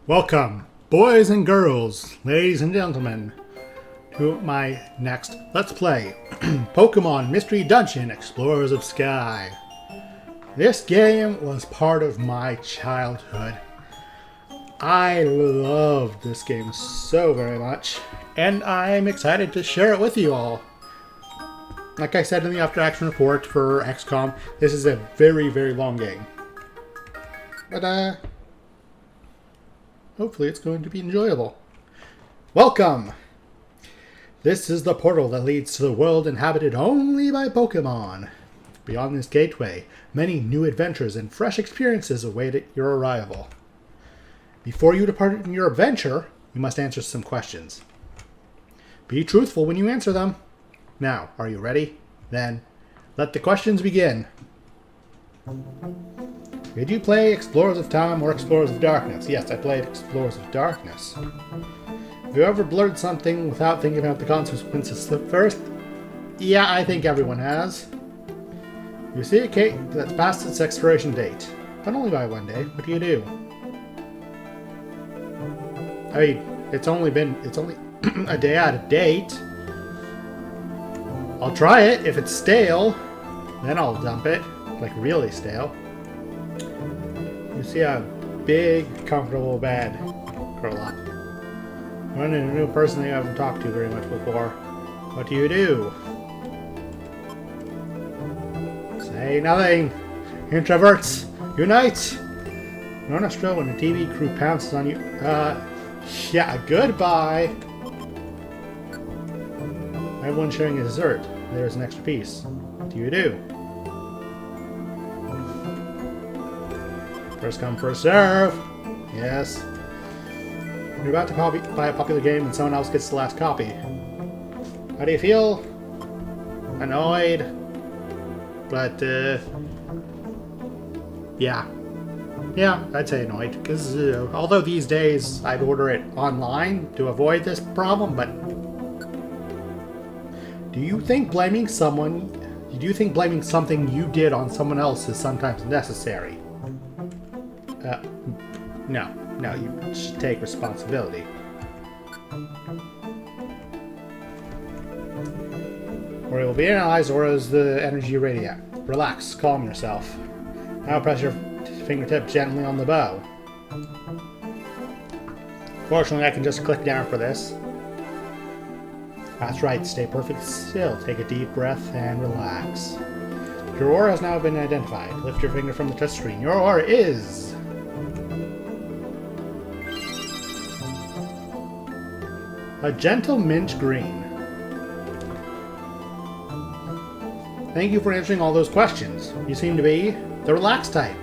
Welcome, boys and girls, ladies and gentlemen, to my next Let's Play, Pokemon Mystery Dungeon Explorers of Sky. This game was part of my childhood. I loved this game so very much, and I'm excited to share it with you all. Like I said in the After Action Report for XCOM, this is a very, very long game. But, hopefully it's going to be enjoyable. Welcome! This is the portal that leads to the world inhabited only by Pokemon. Beyond this gateway, many new adventures and fresh experiences await your arrival. Before you depart on your adventure, you must answer some questions. Be truthful when you answer them. Now, are you ready? Then, let the questions begin. Did you play Explorers of Time or Explorers of Darkness? Yes, I played Explorers of Darkness. Have you ever blurred something without thinking about the consequences first? Yeah, I think everyone has. You see a cake that's past its expiration date, but only by one day. What do you do? I mean, it's only a day out of date. I'll try it. If it's stale, then I'll dump it. Like really stale. You see a big, comfortable bed. Curl up. Run into a new person that you haven't talked to very much before. What do you do? Say nothing. Introverts, unite! You're on a stroll when the TV crew pounces on you. Yeah, goodbye! Everyone's sharing a dessert. There's an extra piece. What do you do? First come, first serve! Yes. You're about to buy a popular game and someone else gets the last copy. How do you feel? Annoyed? But, yeah. Yeah, I'd say annoyed. Because, although these days I'd order it online to avoid this problem, but... Do you think blaming something you did on someone else is sometimes necessary? No. No, you should take responsibility. Or it will be analyzed, or is the energy radiant. Relax, calm yourself. Now press your fingertip gently on the bow. Fortunately, I can just click down for this. That's right, stay perfectly still. Take a deep breath and relax. Your aura has now been identified. Lift your finger from the touchscreen. Your aura is... a gentle mint green. Thank you for answering all those questions. You seem to be the relaxed type.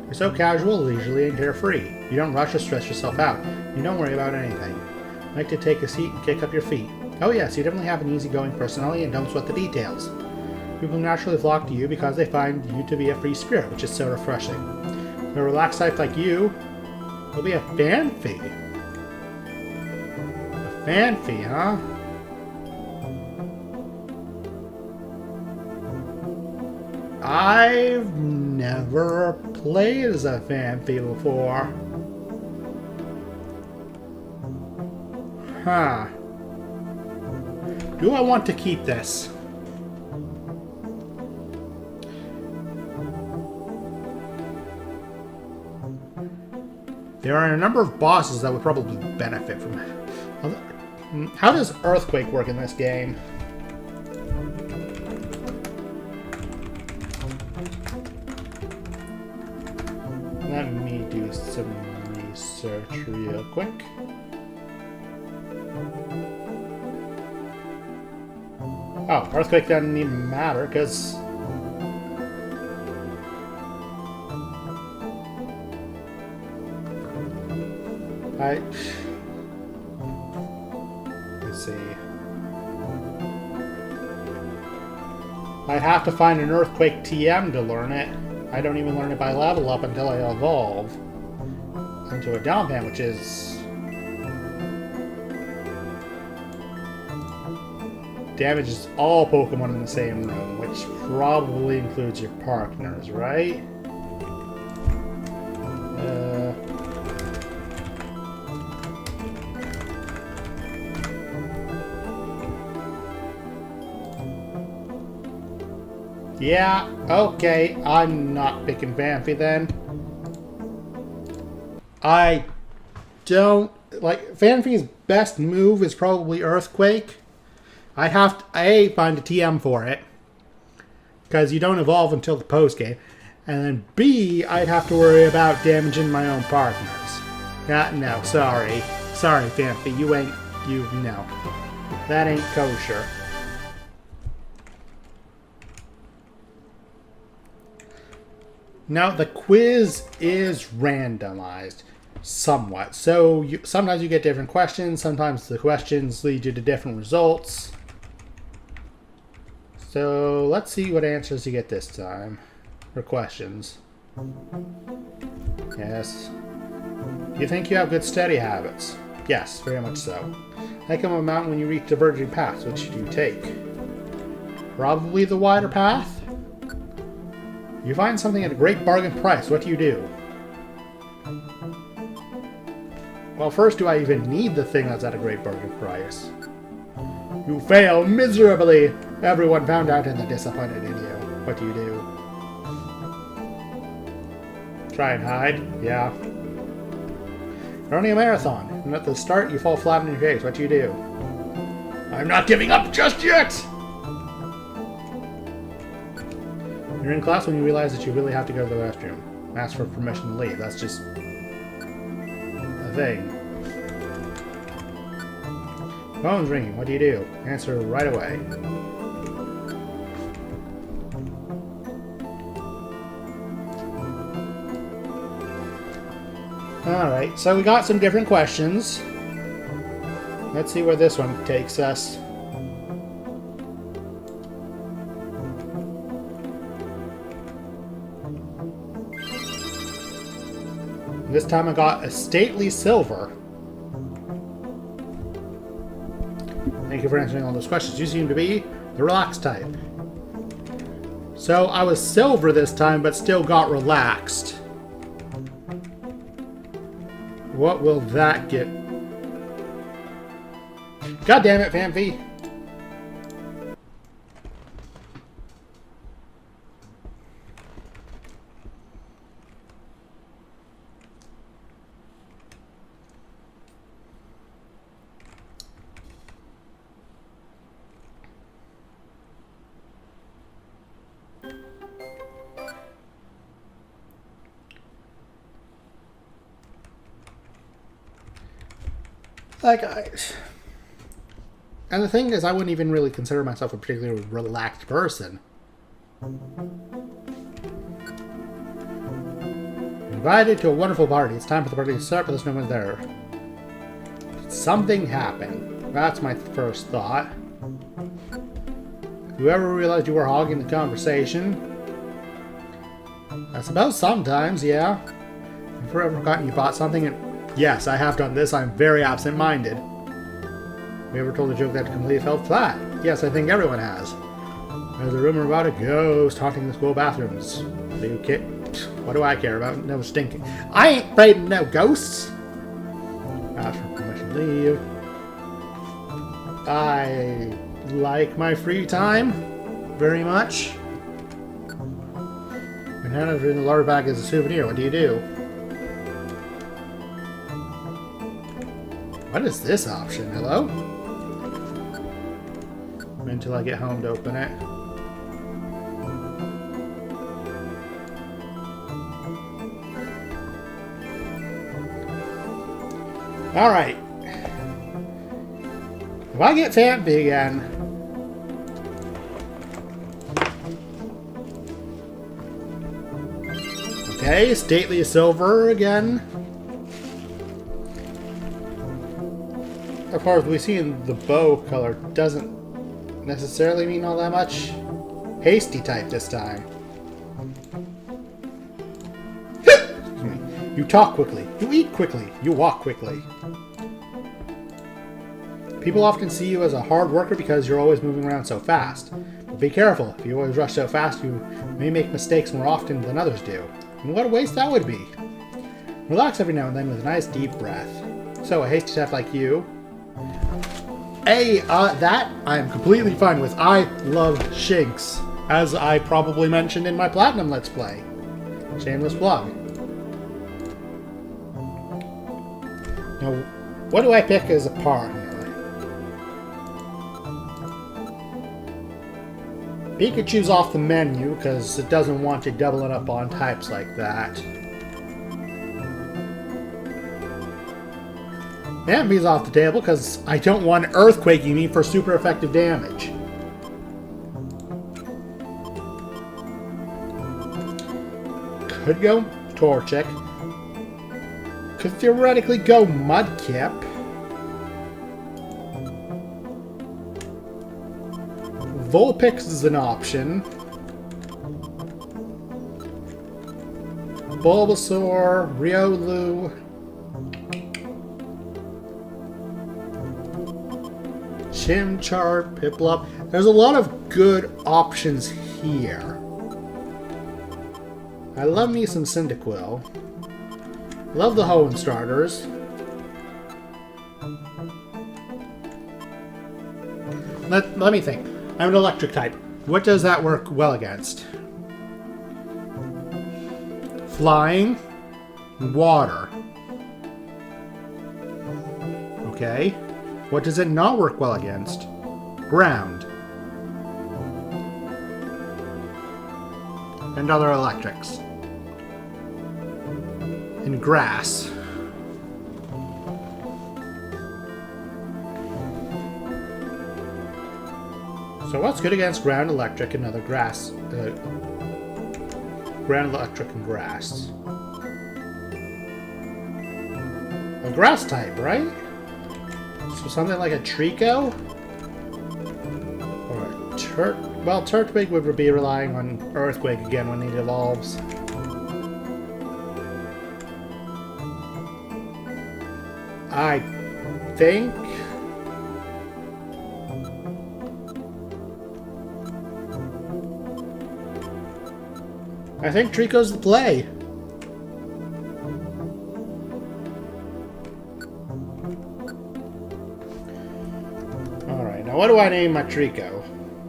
You're so casual, leisurely, and carefree. You don't rush or stress yourself out. You don't worry about anything. You like to take a seat and kick up your feet. Oh yes, you definitely have an easygoing personality and don't sweat the details. People naturally flock to you because they find you to be a free spirit, which is so refreshing. A relaxed type like you will be a Phanpy. Phanpy, huh? I've never played as a Phanpy before. Huh. Do I want to keep this? There are a number of bosses that would probably benefit from it. How does Earthquake work in this game? Let me do some research real quick. Oh, Earthquake doesn't even matter because... Let's see. I'd have to find an Earthquake TM to learn it. I don't even learn it by level up until I evolve into a Donphan, which is... damages all Pokemon in the same room, which probably includes your partners, right? Yeah, okay, I'm not picking Phanpy then. I don't... Like, Phanpy's best move is probably Earthquake. I'd have to, A, find a TM for it, because you don't evolve until the post-game. And then B, I'd have to worry about damaging my own partners. Yeah, no, sorry. Sorry, Phanpy, you ain't... no. That ain't kosher. Now, the quiz is randomized somewhat. So, sometimes you get different questions. Sometimes the questions lead you to different results. So, let's see what answers you get this time. For questions. Yes. You think you have good study habits? Yes, very much so. Hike up a mountain when you reach diverging paths. Which should you take? Probably the wider path. You find something at a great bargain price. What do you do? Well, first, do I even need the thing that's at a great bargain price? You fail miserably! Everyone found out and they're disappointed in you. What do you do? Try and hide? Yeah. You're running a marathon, and at the start you fall flat on your face. What do you do? I'm not giving up just yet! You're in class when you realize that you really have to go to the restroom. Ask for permission to leave. That's just... a thing. Phone's ringing. What do you do? Answer right away. Alright, so we got some different questions. Let's see where this one takes us. This time I got a stately silver. Thank you for answering all those questions. You seem to be the relaxed type. So I was silver this time, but still got relaxed. What will that get? God damn it, Phanpy. And the thing is, I wouldn't even really consider myself a particularly relaxed person. Invited to a wonderful party. It's time for the party to start, but there's no one there. Did something happen? That's my first thought. Have you ever realized you were hogging the conversation? I suppose sometimes, yeah. Have you ever forgotten you bought something and... Yes, I have done this. I'm very absent-minded. Have you ever told a joke that completely fell flat? Yes, I think everyone has. There's a rumor about a ghost haunting the school bathrooms. Do you care? What do I care about? No stinking. I ain't afraid of no ghosts! Ask for permission to leave. I like my free time very much. When handed in the large bag as a souvenir, what do you do? What is this option? Hello? Until I get home to open it. Alright. If I get Phanpy again... Okay, stately silver again. Of course, we've seen the bow color doesn't necessarily mean all that much. Hasty type this time. Excuse me. You talk quickly. You eat quickly. You walk quickly. People often see you as a hard worker because you're always moving around so fast. But be careful. If you always rush so fast, you may make mistakes more often than others do. And what a waste that would be. Relax every now and then with a nice deep breath. So, a hasty type like you... that I'm completely fine with. I love Shinx. As I probably mentioned in my Platinum Let's Play. Shameless plug. Now, what do I pick as a par here? Pikachu's off the menu because it doesn't want you doubling up on types like that. Ambi's off the table because I don't want Earthquaking me for super effective damage. Could go Torchic. Could theoretically go Mudkip. Vulpix is an option. Bulbasaur, Riolu. Chimchar, Piplup. There's a lot of good options here. I love me some Cyndaquil. Love the Hoenn starters. Let me think. I'm an electric type. What does that work well against? Flying. Water. Okay. What does it not work well against? Ground. And other electrics. And grass. So what's good against ground, electric, and other grass? Ground, electric, and grass. A grass type, right? So something like a Trico? Or a well, Turtwig would be relying on Earthquake again when it evolves. I think... Trico's the play. Alright, now what do I name my Trico?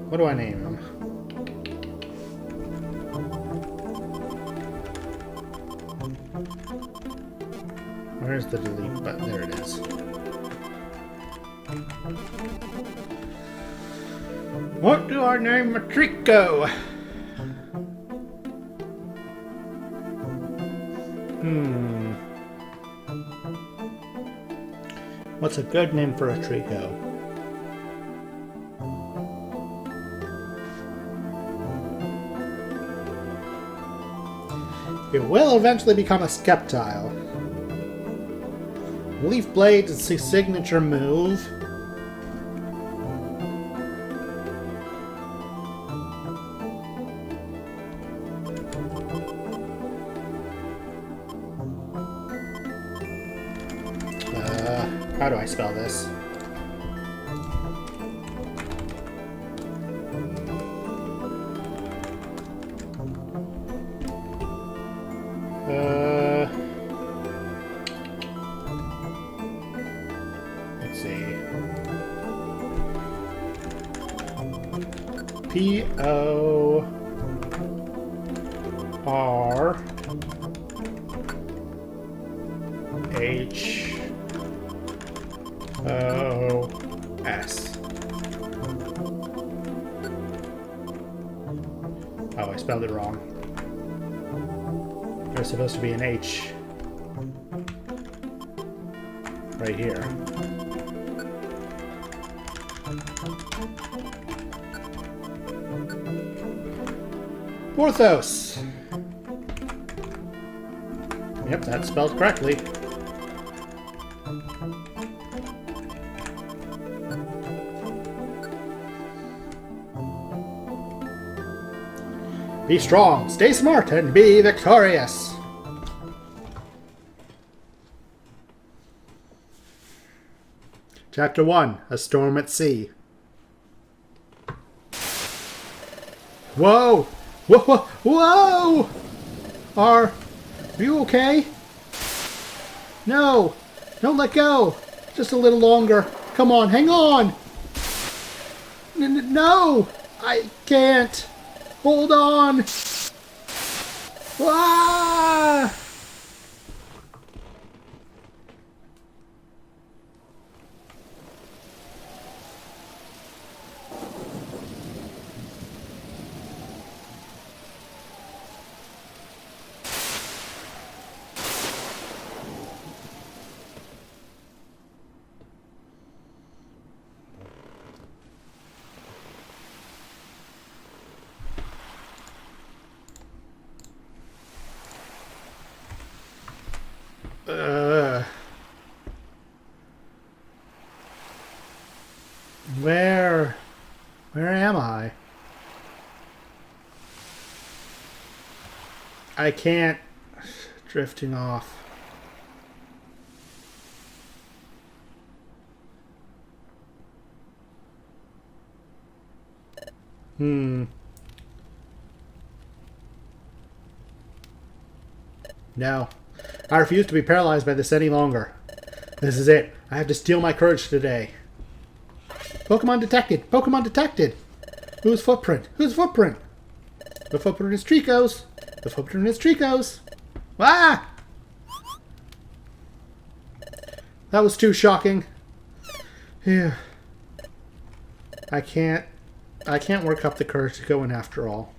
What do I name him? Where's the delete button? There it is. What do I name my Trico? What's a good name for a Trico? It will eventually become a Sceptile. Leaf Blade is his signature move. How do I spell this? Let's see. P-O-R-H-O-S. Oh, I spelled it wrong. There's supposed to be an H right here. Porthos! Yep, that's spelled correctly. Be strong, stay smart, and be victorious! Chapter 1, A Storm at Sea. Whoa! Whoa! Whoa! Whoa! Are you okay? No! Don't let go! Just a little longer. Come on, hang on! No! I can't! Hold on! Ah! Where am I? I can't. Drifting off. No. I refuse to be paralyzed by this any longer. This is it. I have to steal my courage today. Pokemon detected! Pokemon detected! Whose footprint? Whose footprint? The footprint is Trico's! The footprint is Trico's! Ah! That was too shocking. Yeah. I can't work up the courage to go in after all.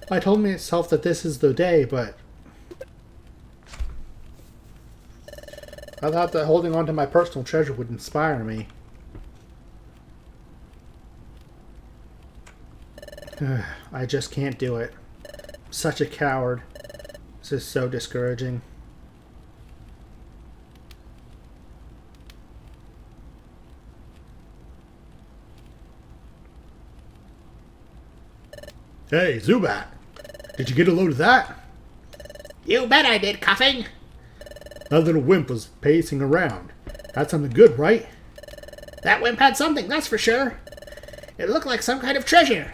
I told myself that this is the day, but I thought that holding on to my personal treasure would inspire me. I just can't do it. I'm such a coward. This is so discouraging. Hey, Zubat! Did you get a load of that? You bet I did, Cuffing. That little wimp was pacing around. That's something good, right? That wimp had something, that's for sure. It looked like some kind of treasure.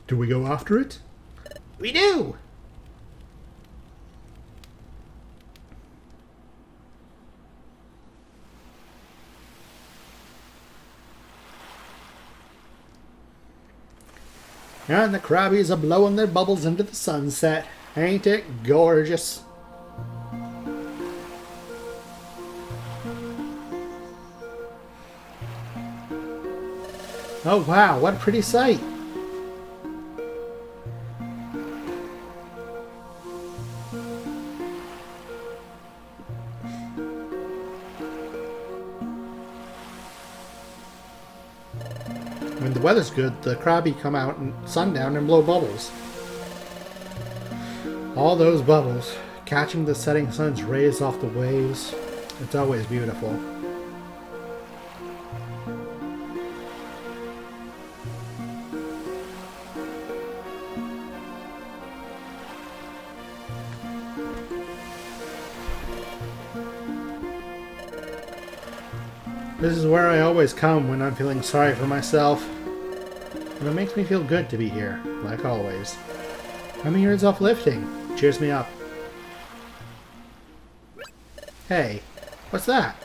Do we go after it? We do. And the Krabbies are blowing their bubbles into the sunset. Ain't it gorgeous? Oh wow, what a pretty sight. When the weather's good, the Krabby come out and sundown and blow bubbles. All those bubbles, catching the setting sun's rays off the waves, it's always beautiful. This is where I always come when I'm feeling sorry for myself. And it makes me feel good to be here, like always. I'm here, it's uplifting. Cheers me up. Hey, what's that?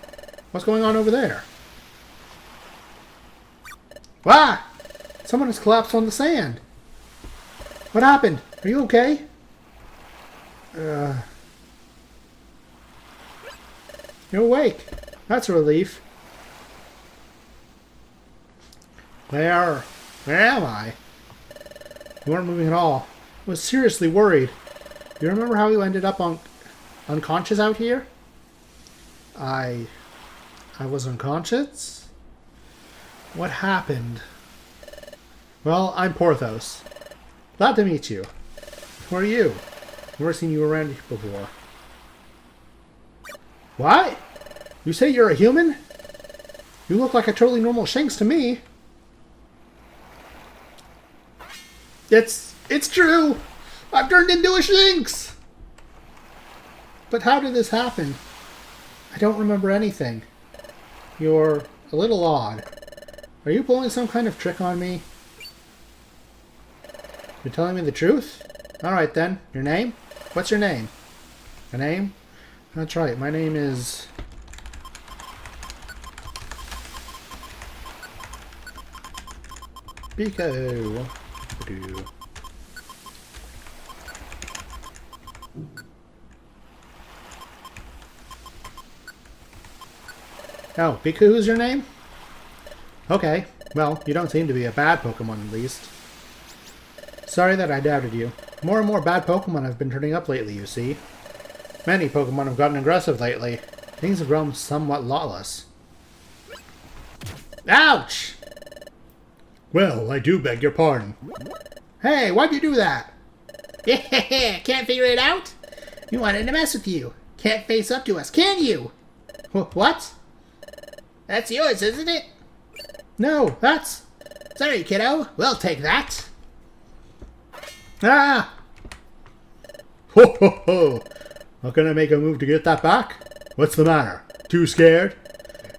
What's going on over there? Ah! Someone has collapsed on the sand. What happened? Are you okay? You're awake. That's a relief. Where am I? You weren't moving at all. I was seriously worried. You remember how you ended up unconscious out here? I was unconscious? What happened? Well, I'm Porthos. Glad to meet you. Who are you? I've never seen you around here before. What? You say you're a human? You look like a totally normal Shanks to me. It's true! I've turned into a Shinx! But how did this happen? I don't remember anything. You're a little odd. Are you pulling some kind of trick on me? You're telling me the truth? Alright then. Your name? What's your name? A name? That's right. My name is... Pico. Oh, Piku is your name? Okay, well, you don't seem to be a bad Pokemon at least. Sorry that I doubted you. More and more bad Pokemon have been turning up lately, you see. Many Pokemon have gotten aggressive lately. Things have grown somewhat lawless. Ouch! Well, I do beg your pardon. Hey, why'd you do that? Yeah, can't figure it out? We wanted to mess with you. Can't face up to us, can you? What? That's yours, isn't it? No, that's... Sorry, kiddo. We'll take that. Ah! Ho ho ho! Not gonna make a move to get that back? What's the matter? Too scared?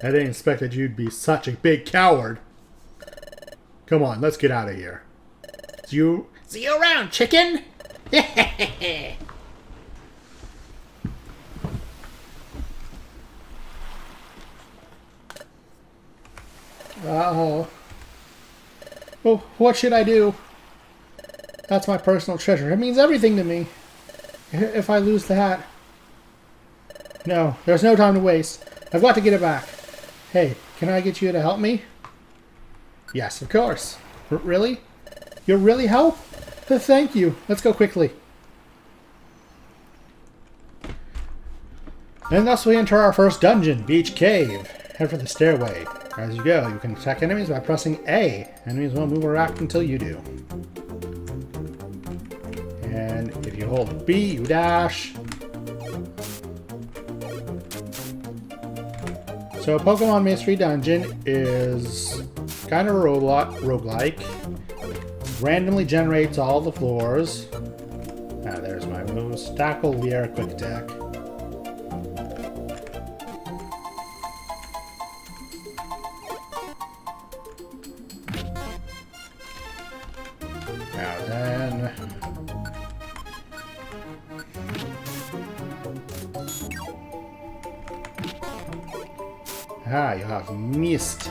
I didn't expect that you'd be such a big coward. Come on, let's get out of here. See you around, chicken! Uh-oh. Well, what should I do? That's my personal treasure. It means everything to me. If I lose the hat... No, there's no time to waste. I've got to get it back. Hey, can I get you to help me? Yes, of course. Really? You'll really help? Thank you. Let's go quickly. And thus we enter our first dungeon, Beach Cave. Head for the stairway. As you go, you can attack enemies by pressing A. Enemies won't move or act until you do. And if you hold B, you dash. So Pokemon Mystery Dungeon is kind of a roguelike. Randomly generates all the floors. Ah, there's my moves. Tackle, Leer, Quick Attack. Now then... Ah, you have missed.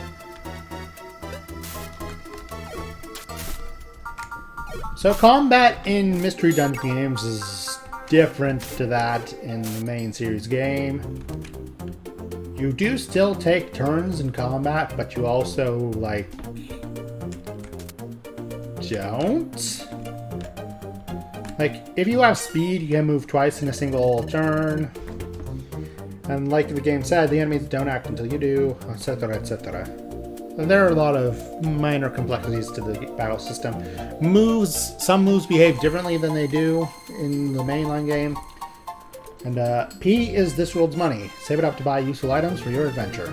So combat in Mystery Dungeon games is different to that in the main series game. You do still take turns in combat, but you also, like, don't. Like, if you have speed, you can move twice in a single turn. And like the game said, the enemies don't act until you do, etc., etc. And there are a lot of minor complexities to the battle system. Some moves behave differently than they do in the mainline game. And P is this world's money. Save it up to buy useful items for your adventure.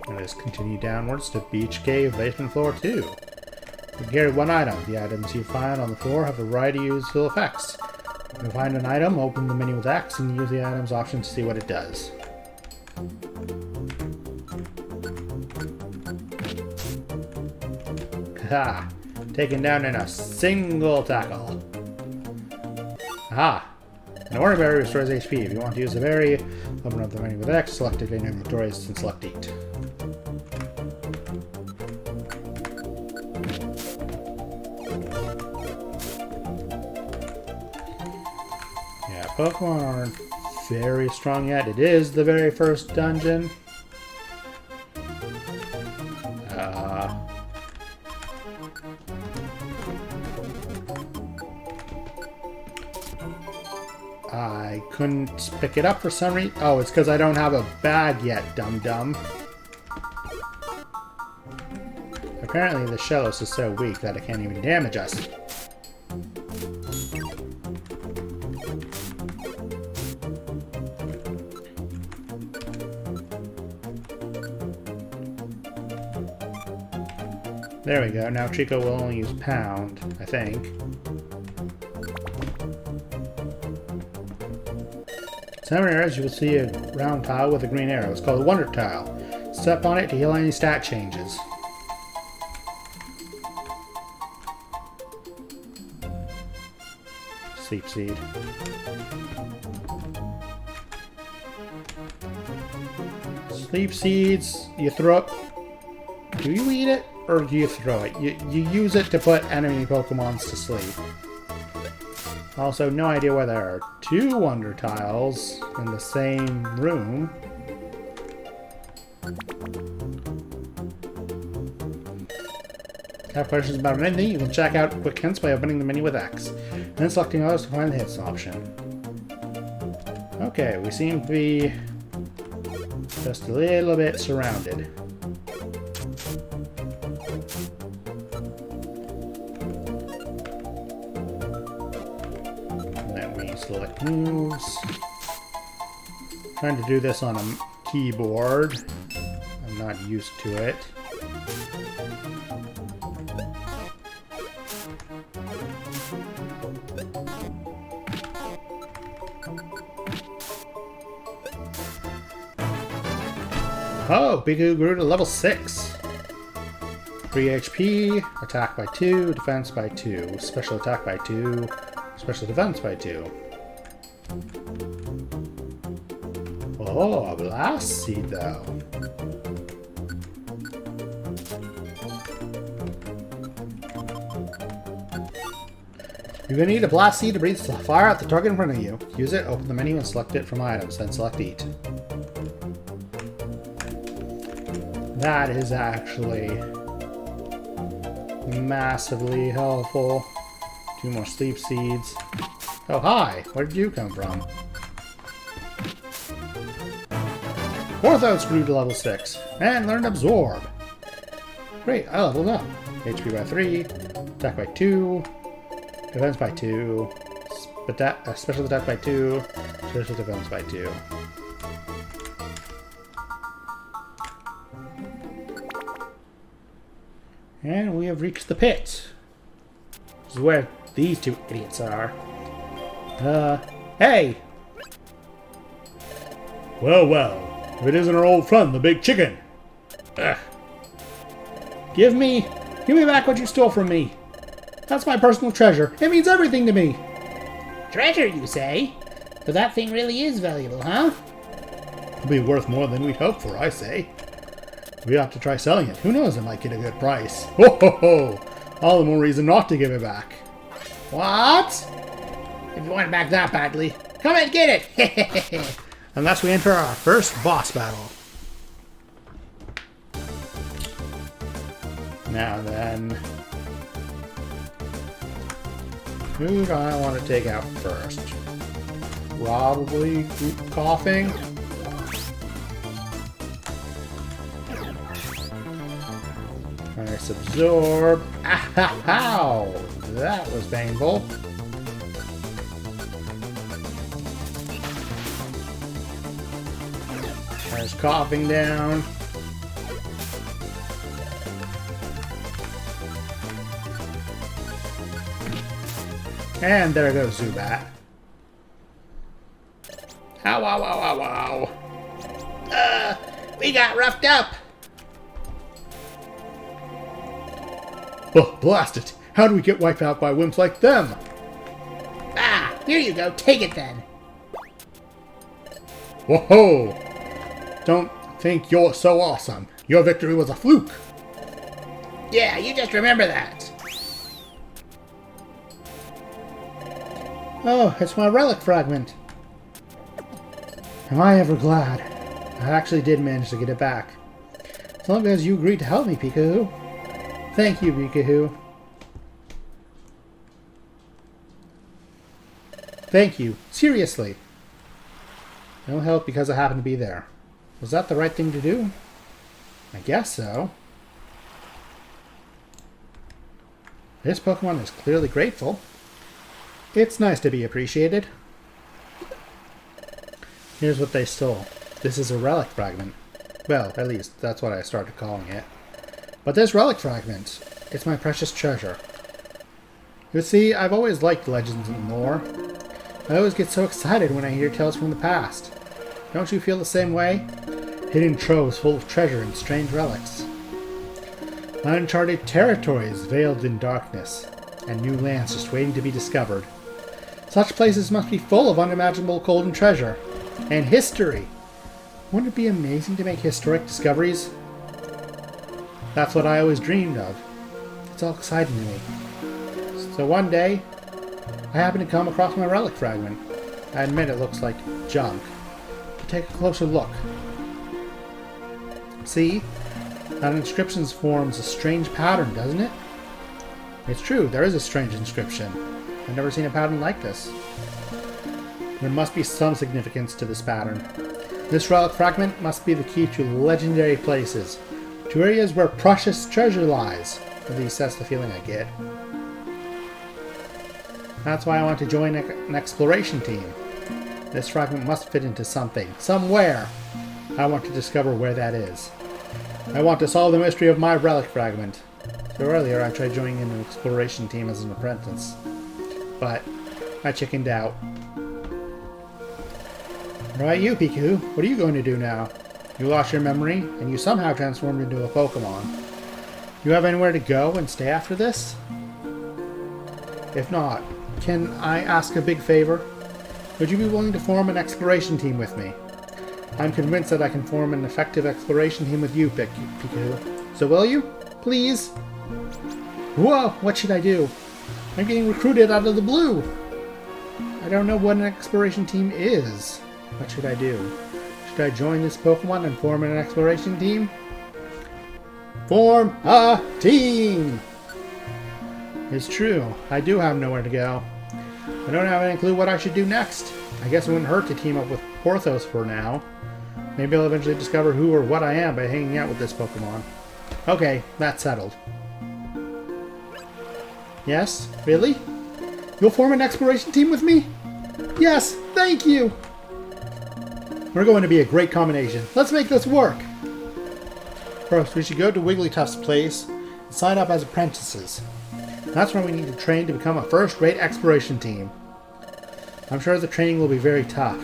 Let us continue downwards to Beach Cave, basement floor 2. You can carry one item. The items you find on the floor have a variety of useful effects. You can find an item, open the menu with X, and use the item's option to see what it does. Ha! Taken down in a single tackle. Aha! An Aura Berry restores HP. If you want to use the berry, open up the menu with X, select it in your inventory, and select Eat. Pokemon aren't very strong yet. It is the very first dungeon. I couldn't pick it up for some reason. Oh, it's because I don't have a bag yet, dum-dum. Apparently the Shellos is so weak that it can't even damage us. There we go. Now Chico will only use Pound, I think. Some areas you will see a round tile with a green arrow. It's called a Wonder Tile. Step on it to heal any stat changes. Sleep Seed. Sleep Seeds, you throw it. Do you eat it? Or do you throw it? You use it to put enemy Pokemons to sleep. Also, no idea why there are two Wonder Tiles in the same room. Have questions about anything, you can check out quick hints by opening the menu with X, and then selecting others to find the hints option. Okay, we seem to be just a little bit surrounded. Then we select moves. Trying to do this on a keyboard. I'm not used to it. Oh, Pikachu grew to level 6. 3 HP, attack by 2, defense by 2, special attack by 2, special defense by 2. Oh, a Blast Seed though. You're going to need a Blast Seed to breathe fire at the target in front of you. Use it, open the menu, and select it from items, then select Eat. That is actually massively helpful. 2 more Sleep Seeds. Oh, hi! Where did you come from? Orthos grew to level 6 and learned Absorb. Great, I leveled up. HP by 3, attack by 2, defense by 2, special attack by 2, special defense by 2. And we have reached the pit. This is where these two idiots are. Hey! Well, well. If it isn't our old friend, the big chicken. Ugh. Give me back what you stole from me. That's my personal treasure. It means everything to me. Treasure, you say? But that thing really is valuable, huh? It'll be worth more than we'd hoped for, I say. We ought to try selling it. Who knows, it might get a good price. Ho ho ho! All the more reason not to give it back. What? If you want it back that badly, come and get it! And thus we enter our first boss battle. Now then, who do I want to take out first? Probably Coughing. Nice Absorb. Ow! That was painful. There's Coughing down. And there goes Zubat. Ow, ow, ow, ow, ow. We got roughed up. Oh, blast it! How do we get wiped out by wimps like them? Ah, here you go. Take it then. Whoa! Don't think you're so awesome. Your victory was a fluke. Yeah, you just remember that. Oh, it's my relic fragment. Am I ever glad? I actually did manage to get it back. As long as you agreed to help me, Pikachu. Thank you, Pikachu. Thank you. Seriously. No help because I happened to be there. Was that the right thing to do? I guess so. This Pokemon is clearly grateful. It's nice to be appreciated. Here's what they stole. This is a relic fragment. Well, at least that's what I started calling it. But this relic fragment, it's my precious treasure. You see, I've always liked legends and lore. I always get so excited when I hear tales from the past. Don't you feel the same way? Hidden troves full of treasure and strange relics. Uncharted territories veiled in darkness, and new lands just waiting to be discovered. Such places must be full of unimaginable golden treasure. And history! Wouldn't it be amazing to make historic discoveries? That's what I always dreamed of. It's all exciting to me. So one day, I happened to come across my relic fragment. I admit it looks like junk. But take a closer look. See? That inscription forms a strange pattern, doesn't it? It's true, there is a strange inscription. I've never seen a pattern like this. There must be some significance to this pattern. This relic fragment must be the key to legendary places, to areas where precious treasure lies. At least that's the feeling I get. That's why I want to join an exploration team. This fragment must fit into something, somewhere. I want to discover where that is. I want to solve the mystery of my relic fragment. So earlier I tried joining an exploration team as an apprentice, but I chickened out. What about you, Piku? What are you going to do now? You lost your memory, and you somehow transformed into a Pokemon. Do you have anywhere to go and stay after this? If not, can I ask a big favor? Would you be willing to form an exploration team with me? I'm convinced that I can form an effective exploration team with you, Piku. So will you? Please? Whoa, what should I do? I'm getting recruited out of the blue. I don't know what an exploration team is. What should I do? Should I join this Pokemon and form an exploration team? Form a team! It's true, I do have nowhere to go. I don't have any clue what I should do next. I guess it wouldn't hurt to team up with Porthos for now. Maybe I'll eventually discover who or what I am by hanging out with this Pokemon. Okay, that's settled. Yes? Really? You'll form an exploration team with me? Yes, thank you! We're going to be a great combination. Let's make this work! First, we should go to Wigglytuff's place and sign up as apprentices. That's where we need to train to become a first-rate exploration team. I'm sure the training will be very tough.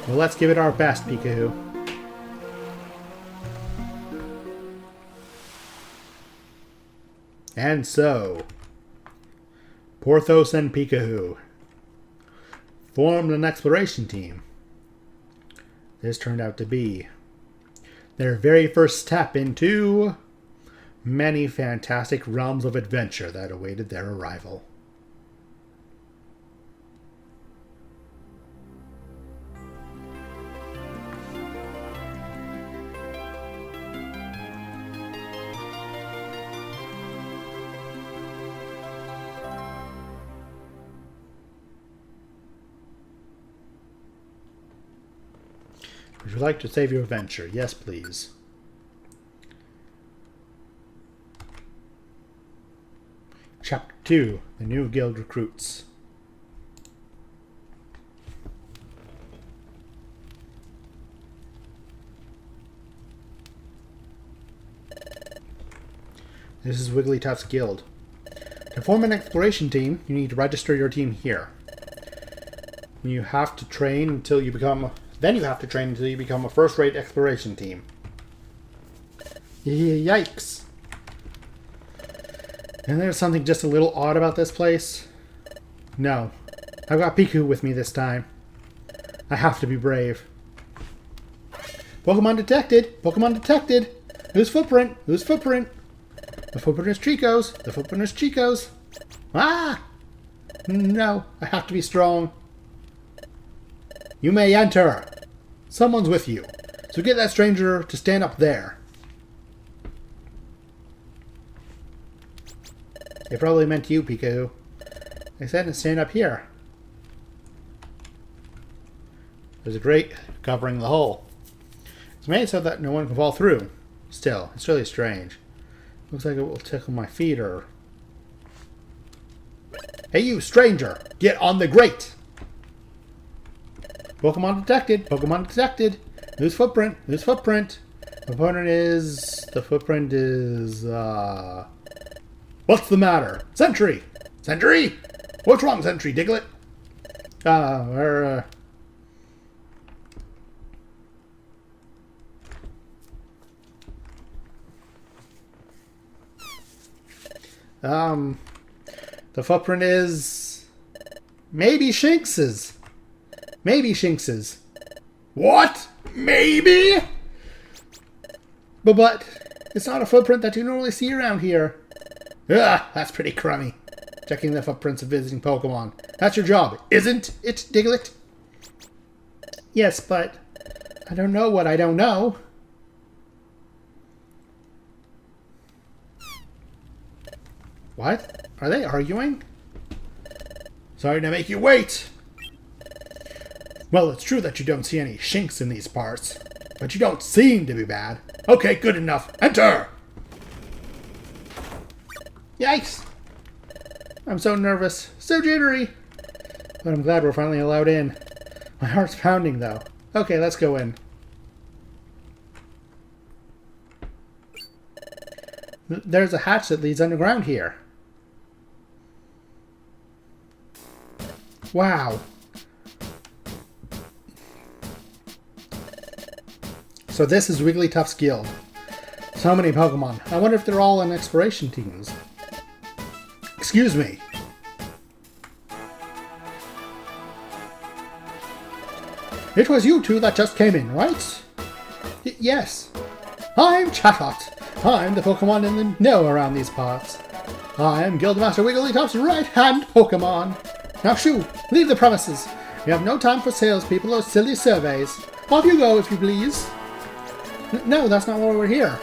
Well, let's give it our best, Pikachu. And so, Porthos and Pikachu formed an exploration team. This turned out to be their very first step into many fantastic realms of adventure that awaited their arrival. Would you like to save your adventure? Yes, please. Chapter 2, The New Guild Recruits. This is Wigglytuff's guild. To form an exploration team, you need to register your team here. You have to train until you become... Then you have to train until you become a first-rate exploration team. Yikes. And there's something just a little odd about this place. No. I've got Piku with me this time. I have to be brave. Pokemon detected! Pokemon detected! Whose footprint? Whose footprint? The footprint is Chico's. The footprint is Chico's. Ah! No, I have to be strong. You may enter. Someone's with you. So get that stranger to stand up there. They probably meant you, Pikachu. They said to stand up here. There's a grate covering the hole. It's made so that no one can fall through. Still, it's really strange. Looks like it will tickle my feet or... Hey you, stranger! Get on the grate! Pokemon detected! Pokemon detected! Whose footprint? Whose footprint? The footprint is, What's the matter? Sentry! Sentry! What's wrong, Sentry, Diglett? The footprint is... Maybe Shinx's. Maybe Shinx's. What? Maybe? But it's not a footprint that you normally see around here. Ah, that's pretty crummy. checking the footprints of visiting Pokemon. That's your job, isn't it, Diglett? Yes, but I don't know what I don't know. What? Are they arguing? Sorry to make you wait. Well, it's true that you don't see any shinks in these parts, but you don't seem to be bad. Okay, good enough. Enter! Yikes! I'm so nervous, so jittery. But I'm glad we're finally allowed in. My heart's pounding, though. Okay, let's go in. There's a hatch that leads underground here. Wow. So this is Wigglytuff's guild. So many Pokemon. I wonder if they're all in exploration teams. Excuse me. It was you two that just came in, right? Yes. I'm Chatot. I'm the Pokemon in the know around these parts. I am Guildmaster Wigglytuff's right-hand Pokemon. Now shoo, leave the premises. We have no time for salespeople or silly surveys. Off you go, if you please. No, that's not why we're here.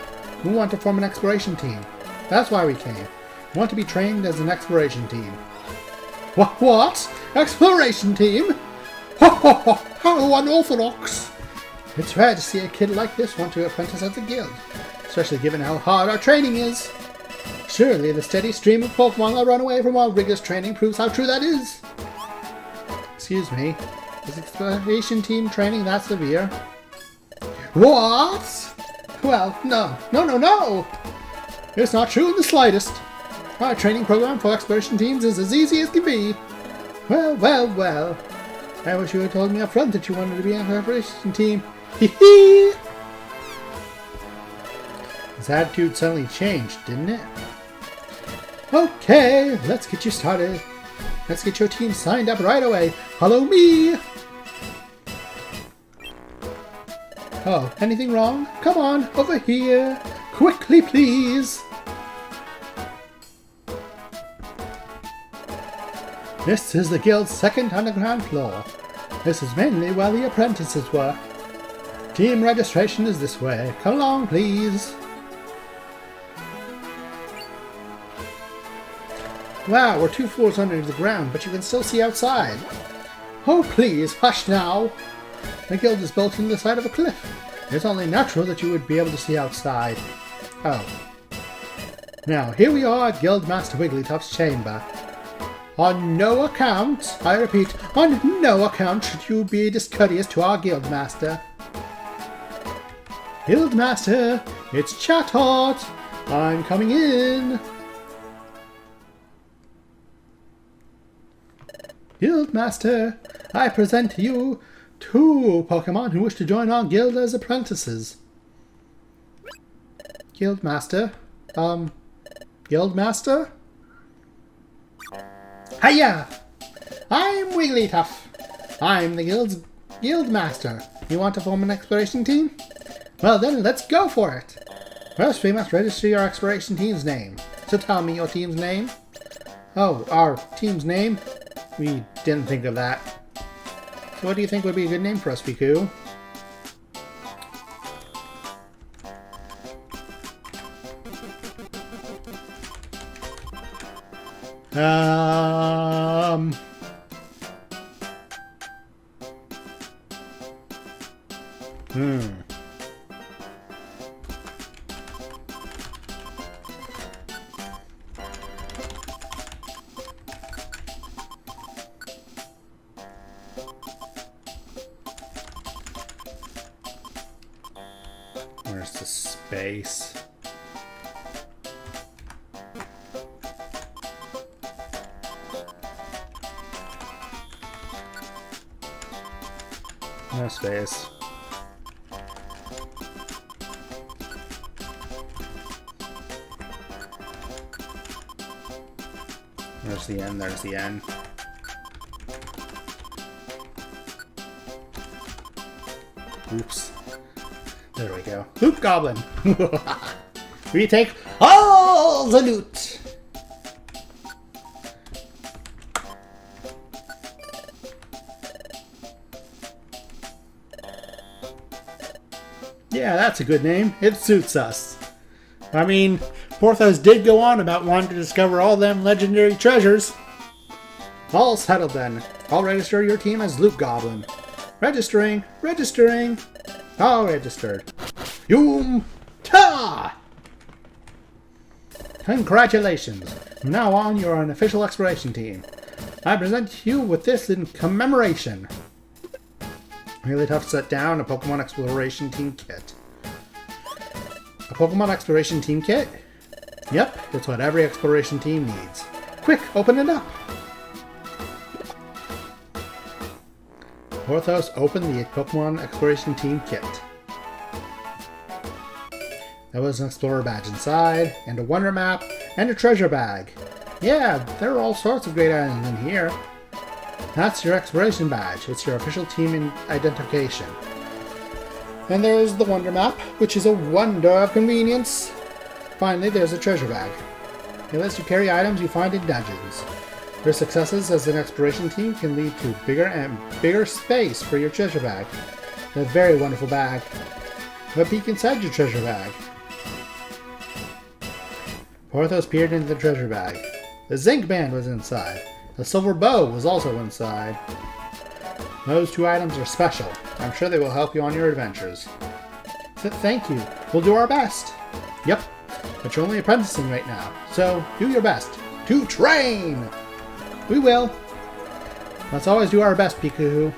We want to form an exploration team. That's why we came. We want to be trained as an exploration team. What? Exploration team? Ho ho ho! How unorthodox! It's rare to see a kid like this want to apprentice at the guild, especially given how hard our training is. Surely the steady stream of Pokemon that run away from our rigorous training proves how true that is. Excuse me, is exploration team training that severe? What? Well, no. It's not true in the slightest. Our training program for exploration teams is as easy as can be. Well. I wish you had told me up front that you wanted to be on an exploration team. Hee hee! His attitude suddenly changed, didn't it? Okay, let's get you started. Let's get your team signed up right away. Follow me! Oh, anything wrong? Come on, over here. Quickly, please. This is the guild's second underground floor. This is mainly where the apprentices work. Team registration is this way. Come along, please. Wow, we're 2 floors under the ground, but you can still see outside. Oh, please, hush now. The guild is built in the side of a cliff. It's only natural that you would be able to see outside. Oh. Now, here we are at Guildmaster Wigglytuff's chamber. On no account, I repeat, on no account should you be discourteous to our Guildmaster. Guildmaster, it's Chatot. I'm coming in. Guildmaster, I present to you 2 Pokemon who wish to join our guild as apprentices. Guildmaster? Guildmaster? Hiya! I'm Wigglytuff. I'm the guild's Guildmaster. You want to form an exploration team? Well then, let's go for it. First, we must register your exploration team's name. So tell me your team's name. Oh, our team's name? We didn't think of that. So what do you think would be a good name for us, Piku? Where's the space? No space. There's the end, there's the end. Oops. There we go. Loot Goblin! We take all the loot! Yeah, that's a good name. It suits us. I mean, Porthos did go on about wanting to discover all them legendary treasures. All settled then. I'll register your team as Loot Goblin. Registering. All registered. Yoom Ta! Congratulations. From now on, you're an official exploration team. I present you with this in commemoration. Wigglytuff set down a Pokemon Exploration Team Kit. A Pokemon Exploration Team Kit? Yep, it's what every exploration team needs. Quick, open it up! Porthos opened the Pokemon Exploration Team Kit. There was an Explorer badge inside, and a Wonder Map, and a treasure bag. Yeah, there are all sorts of great items in here. That's your exploration badge. It's your official team identification. And there's the Wonder Map, which is a wonder of convenience. Finally, there's a treasure bag. It lets you carry items you find in dungeons. Your successes as an exploration team can lead to bigger and bigger space for your treasure bag. A very wonderful bag. Have a peek inside your treasure bag. Porthos peered into the treasure bag. The zinc band was inside. The silver bow was also inside. Those two items are special. I'm sure they will help you on your adventures. Thank you. We'll do our best. Yep, but you're only apprenticing right now, so do your best. To train! We will. Let's always do our best, Pikachu.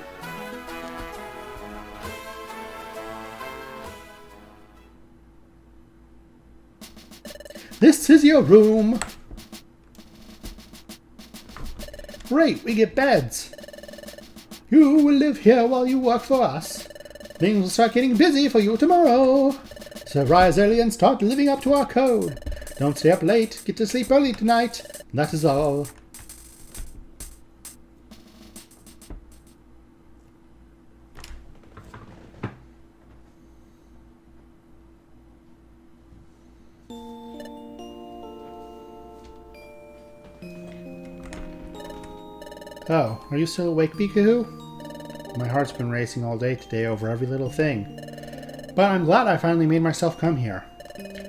This is your room. Great, we get beds. You will live here while you work for us. Things will start getting busy for you tomorrow. So rise early and start living up to our code. Don't stay up late. Get to sleep early tonight. That is all. Oh, are you still awake, Pikachu? My heart's been racing all day today over every little thing. But I'm glad I finally made myself come here.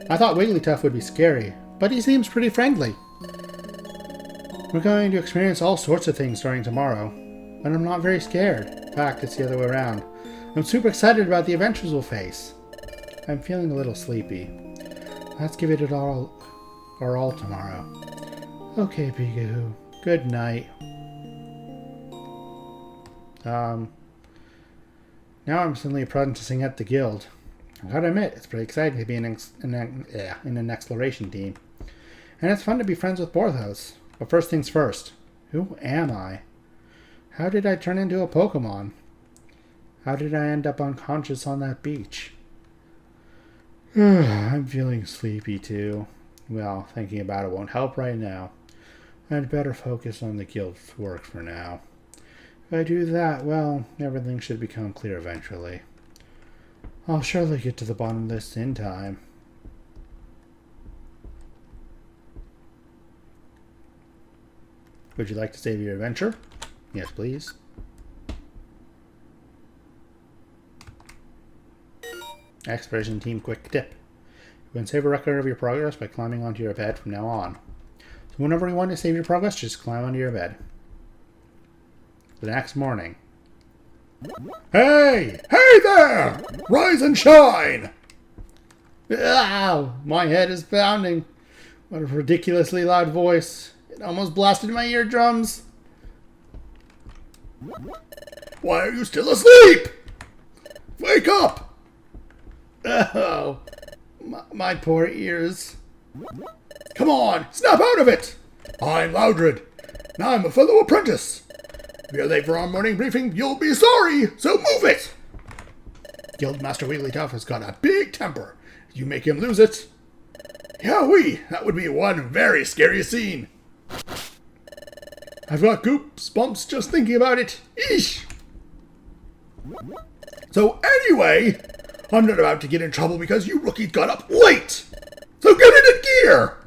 I thought Wigglytuff would be scary, but he seems pretty friendly. We're going to experience all sorts of things starting tomorrow, but I'm not very scared. In fact, it's the other way around. I'm super excited about the adventures we'll face. I'm feeling a little sleepy. Let's give it our all tomorrow. Okay, Pikachu. Good night. Now I'm suddenly apprenticing at the guild. I gotta admit, it's pretty exciting to be in an exploration team. And it's fun to be friends with Porthos. But first things first, who am I? How did I turn into a Pokemon? How did I end up unconscious on that beach? I'm feeling sleepy too. Well, thinking about it won't help right now. I'd better focus on the guild's work for now. If I do that, well, everything should become clear eventually. I'll surely get to the bottom of this in time. Would you like to save your adventure? Yes, please. Exploration Team Quick Tip. You can save a record of your progress by climbing onto your bed from now on. So whenever you want to save your progress, just climb onto your bed. The next morning. Hey! Hey there! Rise and shine! Ow! My head is pounding. What a ridiculously loud voice. It almost blasted my eardrums. Why are you still asleep? Wake up! Oh, my poor ears. Come on, snap out of it! I'm Loudred, and I'm a fellow apprentice. If you're late for our morning briefing, you'll be sorry, so move it! Guildmaster Wigglytuff has got a big temper. If you make him lose it, yowee, that would be one very scary scene. I've got goosebumps just thinking about it. Eesh! So anyway, I'm not about to get in trouble because you rookies got up late. So get into gear!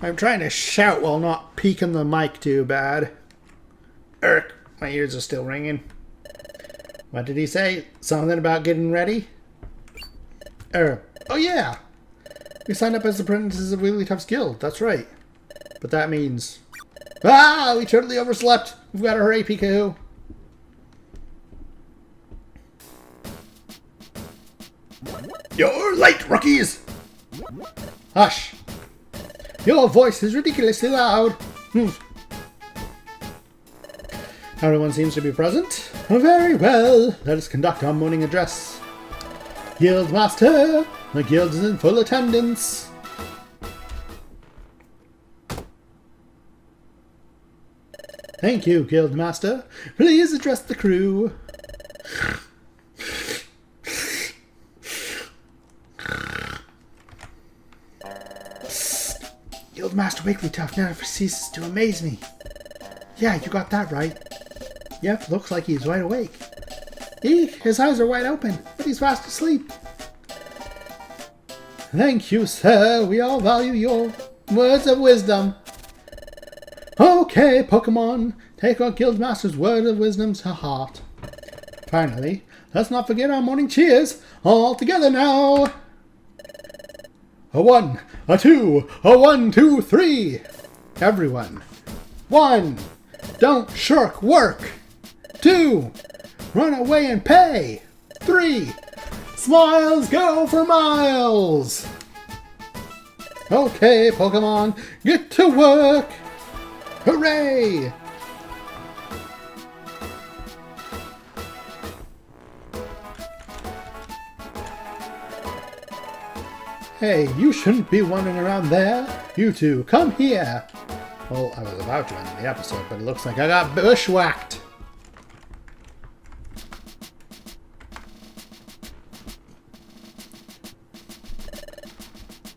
I'm trying to shout while not peeking the mic too bad. Eric, my ears are still ringing. What did he say? Something about getting ready? Oh yeah! We signed up as apprentices of Wigglytuff's Guild, that's right. But that means... Ah! We totally overslept! We've got to hurry, Pikachu! You're late, rookies! Hush! Your voice is ridiculously loud! Everyone seems to be present. Very well. Let us conduct our morning address. Guildmaster, the guild is in full attendance. Thank you, Guildmaster. Please address the crew. Guildmaster Wigglytuff never ceases to amaze me. Yeah, you got that right. Yep, looks like he's wide awake. Eek, his eyes are wide open, but he's fast asleep. Thank you, sir. We all value your words of wisdom. Okay, Pokemon, take our Guildmaster's word of wisdom to heart. Finally, let's not forget our morning cheers. All together now. A 1, a 2, a 1, 2, 3. Everyone. 1. Don't shirk work. 2. Run away and pay. 3. Smiles go for miles. Okay, Pokemon, get to work. Hooray! Hey, you shouldn't be wandering around there. You two, come here. Well, I was about to end the episode, but it looks like I got bushwhacked.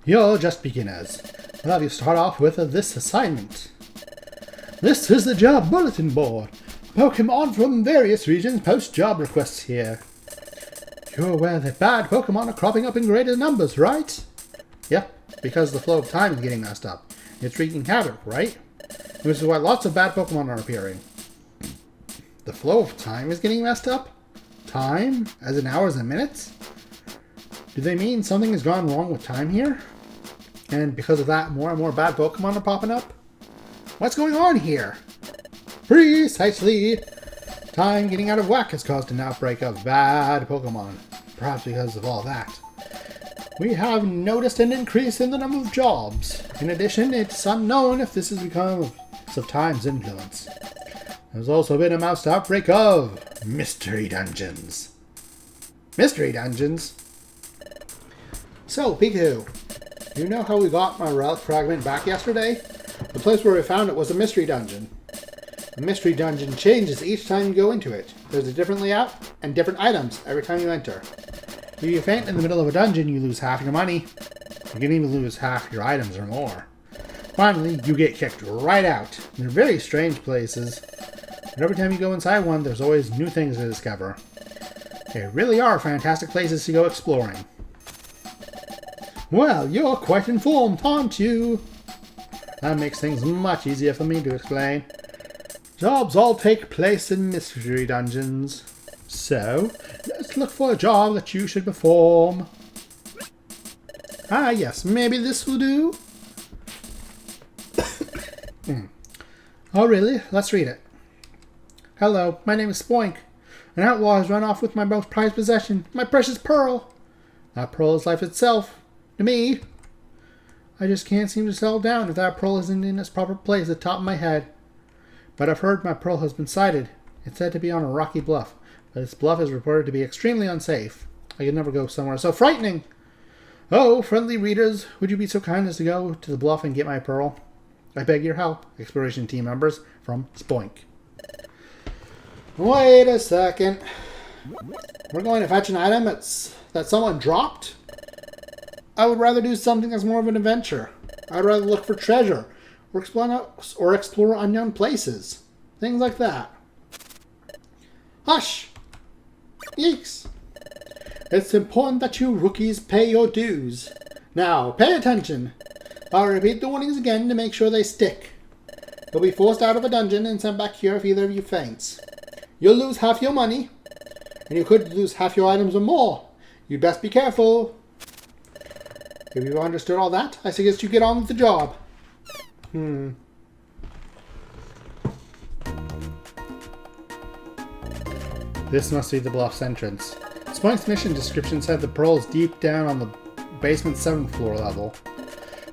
You're just beginners. I'll have you start off with this assignment. This is the job bulletin board. Pokemon from various regions post job requests here. You're aware that bad Pokemon are cropping up in greater numbers, right? Yep, because the flow of time is getting messed up. It's wreaking havoc, right? Which is why lots of bad Pokemon are appearing. The flow of time is getting messed up? Time? As in hours and minutes? Do they mean something has gone wrong with time here? And because of that, more and more bad Pokemon are popping up? What's going on here? Precisely! Time getting out of whack has caused an outbreak of bad Pokemon. Perhaps because of all that. We have noticed an increase in the number of jobs. In addition, it's unknown if this is because of time's influence. There's also been a mouse outbreak of mystery dungeons. Mystery dungeons? So, Pikachu, you know how we got my relic fragment back yesterday? The place where we found it was a mystery dungeon. The mystery dungeon changes each time you go into it. There's a different layout and different items every time you enter. If you faint in the middle of a dungeon, you lose half your money. You can even lose half your items or more. Finally, you get kicked right out. They're very strange places. But every time you go inside one, there's always new things to discover. They really are fantastic places to go exploring. Well, you're quite informed, aren't you? That makes things much easier for me to explain. Jobs all take place in mystery dungeons. So, let's look for a job that you should perform. Ah, yes, maybe this will do. Oh, really? Let's read it. Hello, my name is Spoink. An outlaw has run off with my most prized possession, my precious pearl. That pearl is life itself. To me. I just can't seem to settle down if that pearl isn't in its proper place at the top of my head. But I've heard my pearl has been sighted. It's said to be on a rocky bluff, but this bluff is reported to be extremely unsafe. I could never go somewhere so frightening. Oh, friendly readers, would you be so kind as to go to the bluff and get my pearl? I beg your help, exploration team members, from Spoink. Wait a second. We're going to fetch an item that someone dropped? I would rather do something that's more of an adventure. I'd rather look for treasure, or explore unknown places. Things like that. Hush! Yeeks! It's important that you rookies pay your dues. Now, pay attention. I'll repeat the warnings again to make sure they stick. You'll be forced out of a dungeon and sent back here if either of you faints. You'll lose half your money. and you could lose half your items or more. You'd best be careful. If you've understood all that, I suggest you get on with the job. This must be the bluff's entrance. Spoink's mission description said the pearl is deep down on the basement 7th floor level.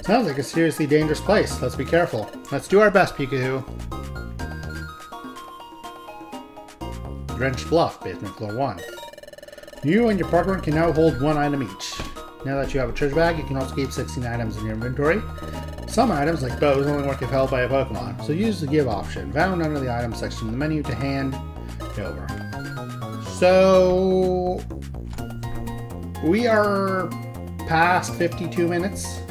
Sounds like a seriously dangerous place. Let's be careful. Let's do our best, Pikachu. Drenched Bluff, basement floor 1. You and your partner can now hold 1 item each. Now that you have a treasure bag, you can also keep 16 items in your inventory. Some items, like bows, only work if held by a Pokemon, so use the give option, found under the item section of the menu, to hand over. So, we are past 52 minutes.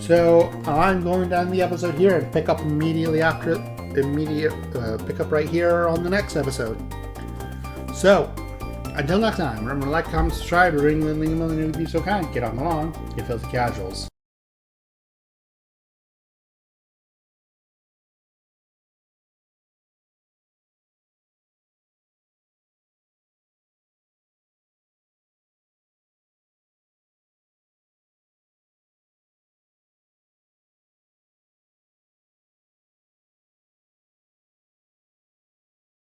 So, I'm going to end the episode here and pick up immediately after, pick up right here on the next episode. So, until next time, remember to like, comment, subscribe, ring the link, and if you're so kind, get on the lawn, get filthy casuals.